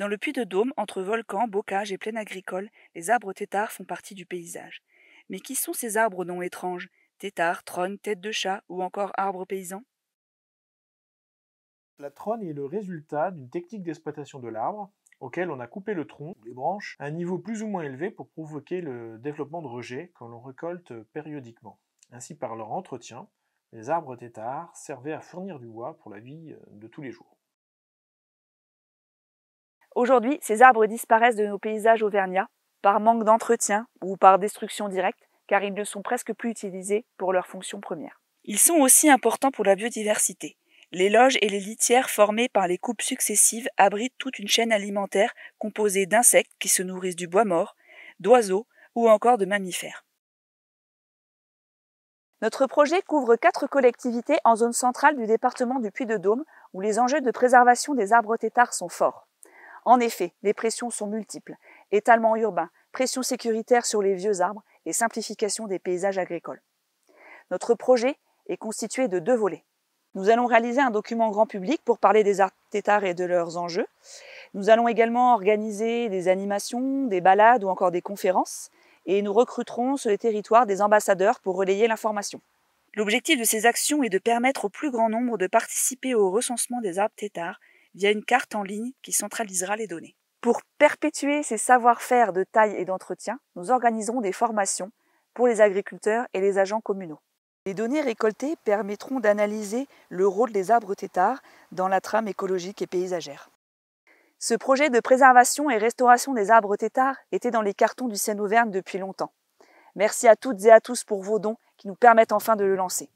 Dans le Puy-de-Dôme, entre volcans, bocages et plaines agricoles, les arbres têtards font partie du paysage. Mais qui sont ces arbres aux noms étranges? Têtard, trogne, tête de chat ou encore arbres paysans? La trogne est le résultat d'une technique d'exploitation de l'arbre, auquel on a coupé le tronc ou les branches à un niveau plus ou moins élevé pour provoquer le développement de rejets que l'on récolte périodiquement. Ainsi, par leur entretien, les arbres têtards servaient à fournir du bois pour la vie de tous les jours. Aujourd'hui, ces arbres disparaissent de nos paysages auvergnats, par manque d'entretien ou par destruction directe, car ils ne sont presque plus utilisés pour leur fonction première. Ils sont aussi importants pour la biodiversité. Les loges et les litières formées par les coupes successives abritent toute une chaîne alimentaire composée d'insectes qui se nourrissent du bois mort, d'oiseaux ou encore de mammifères. Notre projet couvre 4 collectivités en zone centrale du département du Puy-de-Dôme, où les enjeux de préservation des arbres têtards sont forts. En effet, les pressions sont multiples: étalement urbain, pression sécuritaire sur les vieux arbres et simplification des paysages agricoles. Notre projet est constitué de 2 volets. Nous allons réaliser un document grand public pour parler des arbres têtards et de leurs enjeux. Nous allons également organiser des animations, des balades ou encore des conférences, et nous recruterons sur les territoires des ambassadeurs pour relayer l'information. L'objectif de ces actions est de permettre au plus grand nombre de participer au recensement des arbres têtards via une carte en ligne qui centralisera les données. Pour perpétuer ces savoir-faire de taille et d'entretien, nous organiserons des formations pour les agriculteurs et les agents communaux. Les données récoltées permettront d'analyser le rôle des arbres têtards dans la trame écologique et paysagère. Ce projet de préservation et restauration des arbres têtards était dans les cartons du Seine-Auvergne depuis longtemps. Merci à toutes et à tous pour vos dons qui nous permettent enfin de le lancer.